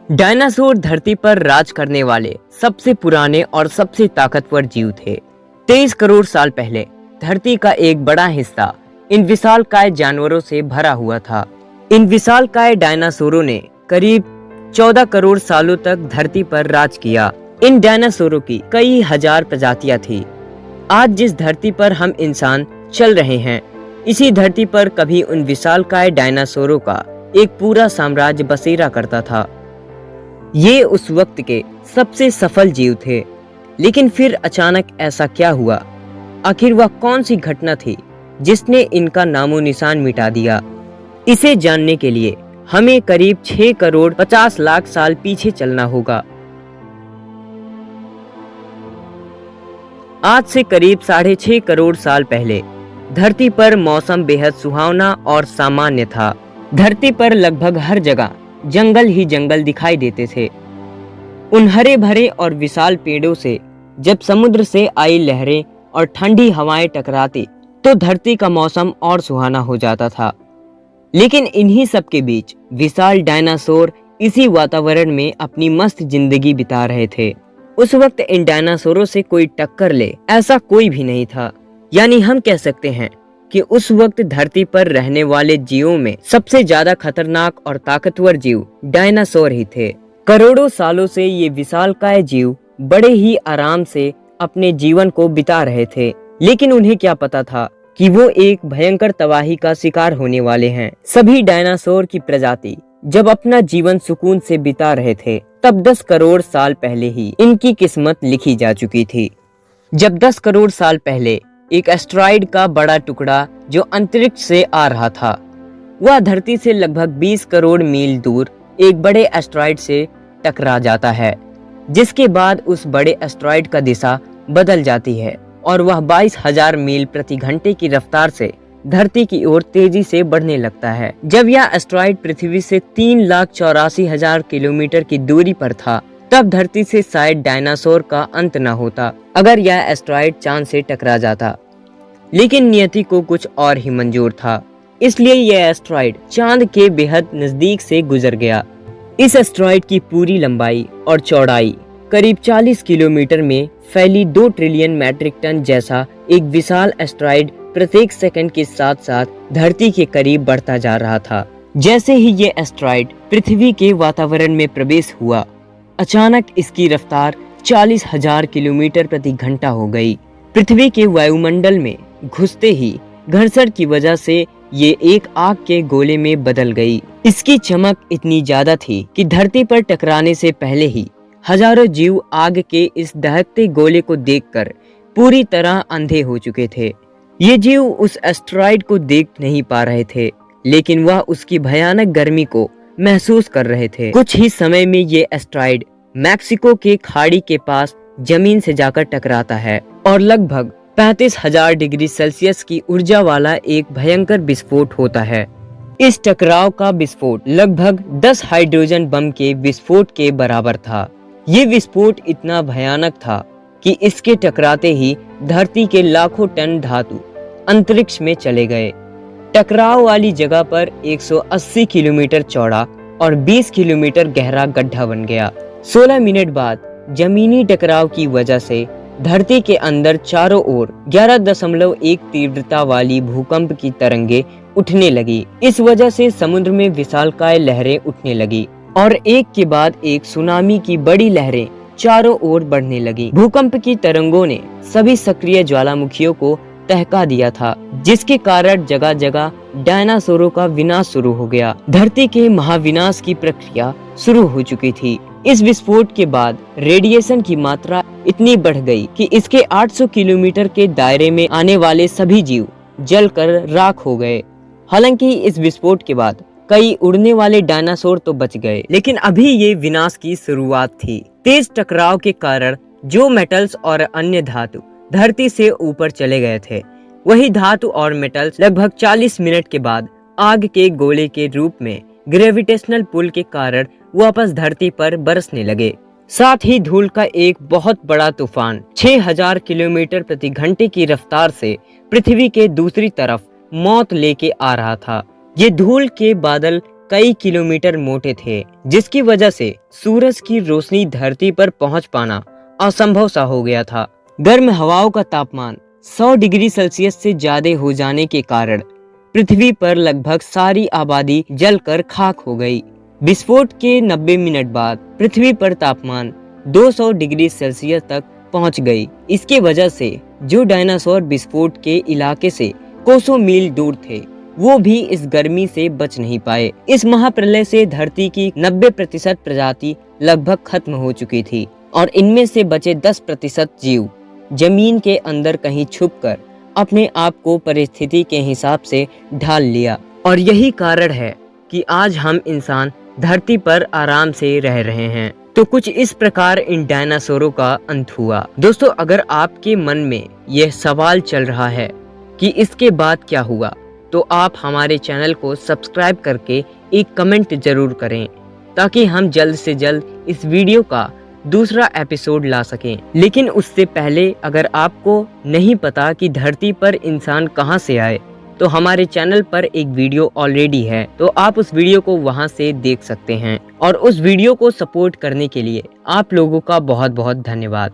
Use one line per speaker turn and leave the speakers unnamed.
Dinosaur धरती पर राज करने वाले सबसे पुराने और सबसे ताकतवर जीव थे। 23 करोड़ साल पहले धरती का एक बड़ा हिस्सा इन विशालकाय जानवरों से भरा हुआ था। इन विशालकाय डायनासोरों ने करीब 14 करोड़ सालों तक धरती पर राज किया। इन डायनासोरों की कई हजार प्रजातियां थी। आज जिस धरती पर हम इंसान चल रहे हैं, इसी धरती पर कभी उन विशालकाय डायनासोरों का एक पूरा साम्राज्य बसेरा करता था। ये उस वक्त के सबसे सफल जीव थे। लेकिन फिर अचानक ऐसा क्या हुआ? आखिर वह कौन सी घटना थी जिसने इनका नामो निशान मिटा दिया? इसे जानने के लिए हमें करीब 6 करोड़ 50 लाख साल पीछे चलना होगा। आज से करीब 6.5 करोड़ साल पहले धरती पर मौसम बेहद सुहावना और सामान्य था। धरती पर लगभग हर जगह जंगल ही जंगल दिखाई देते थे। उन हरे भरे और विशाल पेड़ों से जब समुद्र से आई लहरें और ठंडी हवाएं टकराती तो धरती का मौसम और सुहाना हो जाता था। लेकिन इन्हीं सब के बीच विशाल डायनासोर इसी वातावरण में अपनी मस्त जिंदगी बिता रहे थे। उस वक्त इन डायनासोरों से कोई टक्कर ले ऐसा कोई भी नहीं था। यानी हम कह सकते हैं कि उस वक्त धरती पर रहने वाले जीवों में सबसे ज्यादा खतरनाक और ताकतवर जीव डायनासोर ही थे। करोड़ों सालों से ये विशालकाय जीव बड़े ही आराम से अपने जीवन को बिता रहे थे। लेकिन उन्हें क्या पता था कि वो एक भयंकर तबाही का शिकार होने वाले हैं। सभी डायनासोर की प्रजाति जब अपना जीवन सुकून से बिता रहे थे, तब 10 करोड़ साल पहले ही इनकी किस्मत लिखी जा चुकी थी। जब 10 करोड़ साल पहले एक एस्टेरॉयड का बड़ा टुकड़ा जो अंतरिक्ष से आ रहा था, वह धरती से लगभग 20 करोड़ मील दूर एक बड़े एस्टेरॉयड से टकरा जाता है, जिसके बाद उस बड़े एस्टेरॉयड का दिशा बदल जाती है और वह 22,000 मील प्रति घंटे की रफ्तार से धरती की ओर तेजी से बढ़ने लगता है। जब यह एस्टेरॉयड पृथ्वी से 3,84,000 किलोमीटर की दूरी पर था, तब धरती से शायद डायनासोर का अंत न होता अगर यह एस्टेरॉयड चांद से टकरा जाता। लेकिन नियति को कुछ और ही मंजूर था, इसलिए यह एस्टेरॉयड चांद के बेहद नजदीक से गुजर गया। इस एस्टेरॉयड की पूरी लंबाई और चौड़ाई करीब 40 किलोमीटर में फैली 2 ट्रिलियन मैट्रिक टन जैसा एक विशाल एस्टेरॉयड प्रत्येक सेकंड के साथ साथ धरती के करीब बढ़ता जा रहा था। जैसे ही ये एस्टेरॉयड पृथ्वी के वातावरण में प्रवेश हुआ, अचानक इसकी रफ्तार 40,000 किलोमीटर प्रति घंटा हो गई। पृथ्वी के वायुमंडल में घुसते ही घर्षण की वजह से ये एक आग के गोले में बदल गई। इसकी चमक इतनी ज्यादा थी कि धरती पर टकराने से पहले ही हजारों जीव आग के इस दहकते गोले को देखकर पूरी तरह अंधे हो चुके थे। ये जीव उस एस्टेरॉयड को देख नहीं पा रहे थे, लेकिन वह उसकी भयानक गर्मी को महसूस कर रहे थे। कुछ ही समय में ये एस्टेरॉयड मैक्सिको के खाड़ी के पास जमीन से जाकर टकराता है और लगभग 35,000 डिग्री सेल्सियस की ऊर्जा वाला एक भयंकर विस्फोट होता है। इस टकराव का विस्फोट लगभग 10 हाइड्रोजन बम के विस्फोट के बराबर था। ये विस्फोट इतना भयानक था कि इसके टकराते ही धरती के लाखों टन धातु अंतरिक्ष में चले गए। टकराव वाली जगह पर 180 किलोमीटर चौड़ा और 20 किलोमीटर गहरा गड्ढा बन गया। 16 मिनट बाद जमीनी टकराव की वजह से धरती के अंदर चारों ओर 11.1 तीव्रता वाली भूकंप की तरंगे उठने लगी। इस वजह से समुद्र में विशालकाय लहरें उठने लगी और एक के बाद एक सुनामी की बड़ी लहरें चारों ओर बढ़ने लगी। भूकंप की तरंगों ने सभी सक्रिय ज्वालामुखियों को तहका दिया था, जिसके कारण जगह जगह डायनासोरों का विनाश शुरू हो गया। धरती के महाविनाश की प्रक्रिया शुरू हो चुकी थी। इस विस्फोट के बाद रेडिएशन की मात्रा इतनी बढ़ गई कि इसके 800 किलोमीटर के दायरे में आने वाले सभी जीव जलकर राख हो गए। हालांकि इस विस्फोट के बाद कई उड़ने वाले डायनासोर तो बच गए, लेकिन अभी ये विनाश की शुरुआत थी। तेज टकराव के कारण जो मेटल्स और अन्य धातु धरती से ऊपर चले गए थे, वही धातु और मेटल्स लगभग 40 मिनट के बाद आग के गोले के रूप में ग्रेविटेशनल पुल के कारण वापस धरती पर बरसने लगे। साथ ही धूल का एक बहुत बड़ा तूफान 6,000 किलोमीटर प्रति घंटे की रफ्तार से पृथ्वी के दूसरी तरफ मौत लेके आ रहा था। ये धूल के बादल कई किलोमीटर मोटे थे, जिसकी वजह से सूरज की रोशनी धरती पर पहुंच पाना असंभव सा हो गया था। गर्म हवाओं का तापमान 100 डिग्री सेल्सियस से ज्यादा हो जाने के कारण पृथ्वी पर लगभग सारी आबादी जलकर खाक हो गई। विस्फोट के 90 मिनट बाद पृथ्वी पर तापमान 200 डिग्री सेल्सियस तक पहुंच गई। इसके वजह से जो डायनासोर विस्फोट के इलाके से कोसों मील दूर थे, वो भी इस गर्मी से बच नहीं पाए। इस महाप्रलय से धरती की 90% प्रजाति लगभग खत्म हो चुकी थी और इनमें से बचे 10% जीव जमीन के अंदर कहीं छुपकर अपने आप को परिस्थिति के हिसाब से ढाल लिया। और यही कारण है कि आज हम इंसान धरती पर आराम से रह रहे हैं। तो कुछ इस प्रकार इन डायनासोरों का अंत हुआ। दोस्तों, अगर आपके मन में यह सवाल चल रहा है कि इसके बाद क्या हुआ, तो आप हमारे चैनल को सब्सक्राइब करके एक कमेंट जरूर करें, ताकि हम जल्द से जल्द इस वीडियो का दूसरा एपिसोड ला सकें। लेकिन उससे पहले अगर आपको नहीं पता कि धरती पर इंसान कहां से आए, तो हमारे चैनल पर एक वीडियो ऑलरेडी है, तो आप उस वीडियो को वहां से देख सकते हैं। और उस वीडियो को सपोर्ट करने के लिए आप लोगों का बहुत बहुत धन्यवाद।